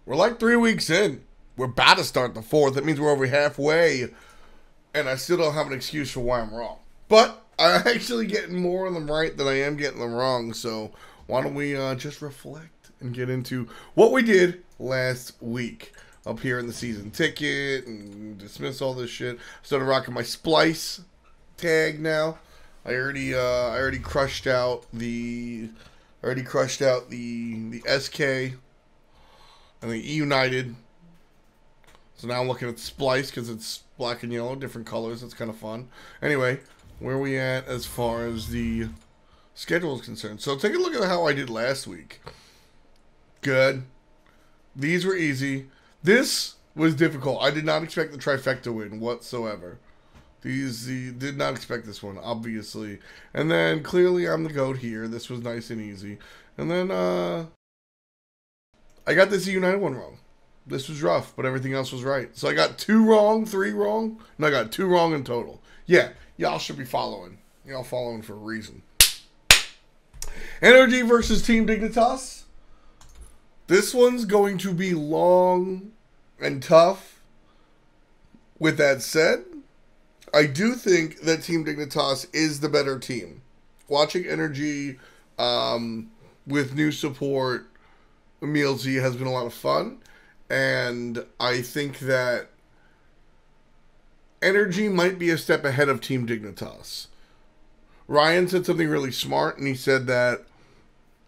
We're like 3 weeks in. We're about to start the 4th. That means we're over halfway. And I still don't have an excuse for why I'm wrong. But I'm actually getting more of them right than I am getting them wrong. So why don't we just reflect and get into what we did last week up here in the season ticket and dismiss all this shit. Started rocking my Splice tag now. I already crushed out the SK and the E United. So now I'm looking at Splice because it's black and yellow, different colors. It's kind of fun. Anyway, where are we at as far as the schedule is concerned? So take a look at how I did last week. Good. These were easy. This was difficult. I did not expect the trifecta win whatsoever. Did not expect this one, obviously. And then, clearly, I'm the GOAT here. This was nice and easy. And then, I got this United one wrong. This was rough, but everything else was right. So I got 2 wrong, 3 wrong, and I got 2 wrong in total. Yeah, y'all should be following. Y'all following for a reason. Energy versus Team Dignitas. This one's going to be long and tough. With that said, I do think that Team Dignitas is the better team. Watching Energy with new support, Emilzy, has been a lot of fun. And I think that Energy might be a step ahead of Team Dignitas. Ryan said something really smart, and he said that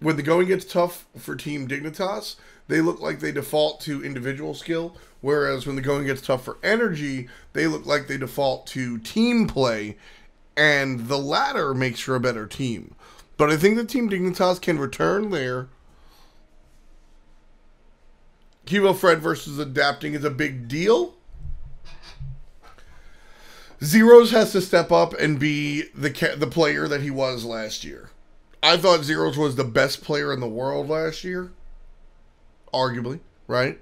when the going gets tough for Team Dignitas, they look like they default to individual skill, whereas when the going gets tough for Energy, they look like they default to team play, and the latter makes for a better team. But I think that Team Dignitas can return there. Kilo Fred versus adapting is a big deal. Zeros has to step up and be the player that he was last year. I thought Zeros was the best player in the world last year. Arguably, right?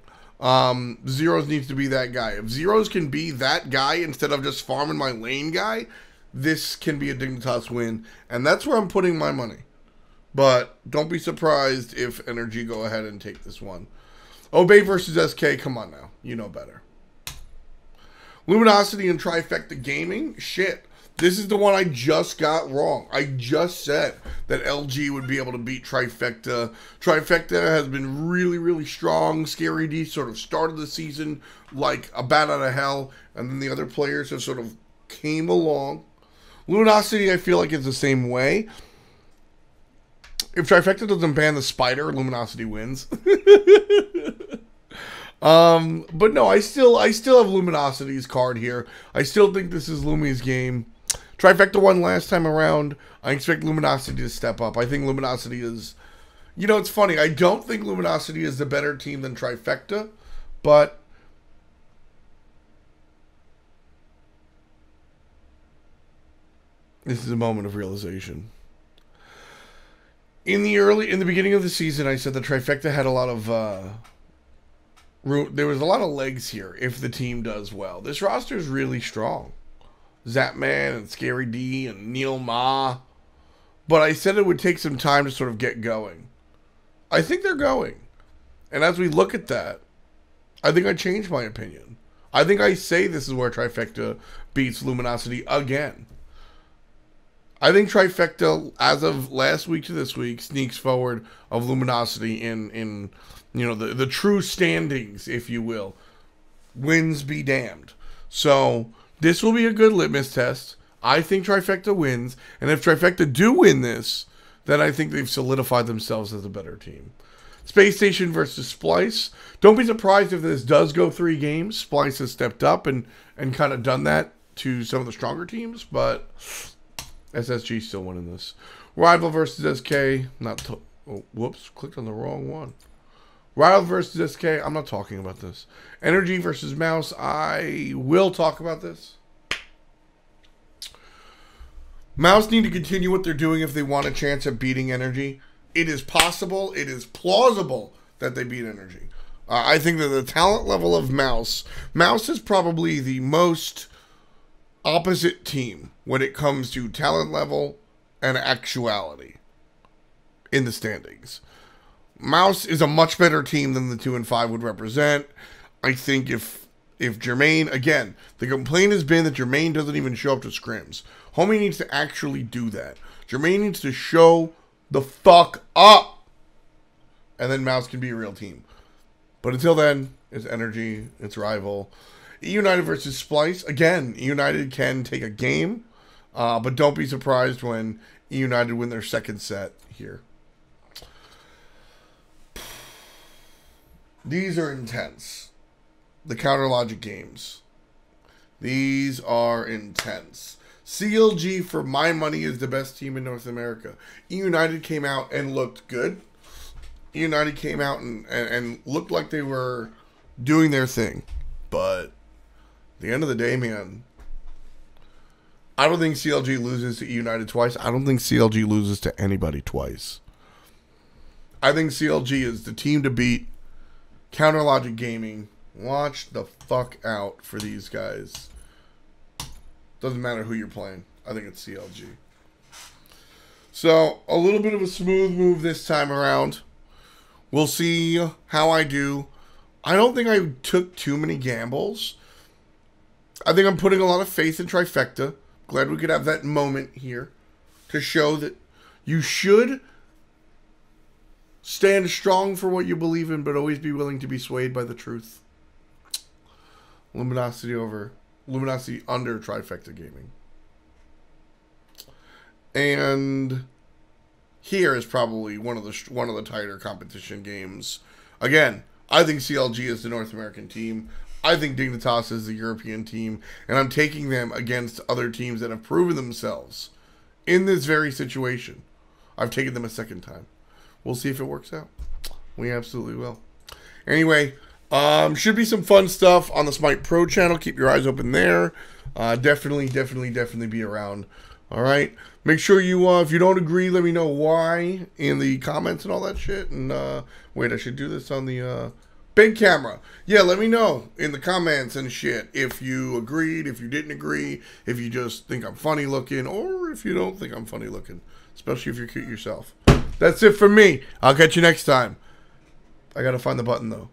Zeros needs to be that guy. If Zeros can be that guy instead of just farming my lane guy, this can be a Dignitas win. And that's where I'm putting my money. But don't be surprised if Energy go ahead and take this one. Obey versus SK, come on now. You know better. Luminosity and Trifecta Gaming, shit. This is the one I just got wrong. I just said that LG would be able to beat Trifecta. Trifecta has been really, really strong. Scary D sort of started the season like a bat out of hell, and then the other players have sort of came along. Luminosity, I feel like, is the same way. If Trifecta doesn't ban the spider, Luminosity wins. But no, I still have Luminosity's card here. I still think this is Lumi's game. Trifecta won last time around. I expect Luminosity to step up. I think Luminosity is... You know, it's funny. I don't think Luminosity is the better team than Trifecta, but... This is a moment of realization. In the beginning of the season, I said the Trifecta had a lot of... there was a lot of legs here if the team does well. This roster is really strong. Zapman and Scary D and Neil Ma. But I said it would take some time to sort of get going. I think they're going. And as we look at that, I think I changed my opinion. I think I say this is where Trifecta beats Luminosity again. I think Trifecta, as of last week to this week, sneaks forward of Luminosity in you know, the true standings, if you will. Wins be damned. So, this will be a good litmus test. I think Trifecta wins. And if Trifecta do win this, then I think they've solidified themselves as a better team. Space Station versus Splice. Don't be surprised if this does go 3 games. Splice has stepped up and kind of done that to some of the stronger teams. But SSG still winning this. Rival versus SK. Oh, whoops. Clicked on the wrong one. Rival versus SK, I'm not talking about this. Energy versus Mouse, I will talk about this. Mouse need to continue what they're doing if they want a chance at beating Energy. It is possible, it is plausible that they beat Energy. I think that the talent level of Mouse is probably the most opposite team when it comes to talent level and actuality. in the standings. Mouse is a much better team than the 2 and 5 would represent. I think if Jermaine, again, the complaint has been that Jermaine doesn't even show up to scrims. Homie needs to actually do that. Jermaine needs to show the fuck up. And then Mouse can be a real team. But until then, it's energy, it's rival. E-United versus Splice. Again, E-United can take a game. But don't be surprised when E-United win their second set here. These are intense. The counter logic games. These are intense. CLG, for my money, is the best team in North America. E-United came out and looked good. E-United came out and looked like they were doing their thing. But at the end of the day, man, I don't think CLG loses to E-United twice. I don't think CLG loses to anybody twice. I think CLG is the team to beat. Counter Logic Gaming, watch the fuck out for these guys. Doesn't matter who you're playing. I think it's CLG. So, a little bit of a smooth move this time around. We'll see how I do. I don't think I took too many gambles. I think I'm putting a lot of faith in Trifecta. Glad we could have that moment here to show that you should stand strong for what you believe in, but always be willing to be swayed by the truth. Luminosity under Trifecta Gaming. And here is probably one of the tighter competition games. Again, I think CLG is the North American team. I think Dignitas is the European team, and I'm taking them against other teams that have proven themselves in this very situation. I've taken them a second time. We'll see if it works out. We absolutely will. Anyway, should be some fun stuff on the Smite Pro channel. Keep your eyes open there. Definitely be around. All right. Make sure you, if you don't agree, let me know why in the comments and all that shit. And wait, I should do this on the big camera. Yeah, let me know in the comments and shit if you agreed, if you didn't agree, if you just think I'm funny looking, or if you don't think I'm funny looking, especially if you're cute yourself. That's it for me. I'll catch you next time. I gotta find the button, though.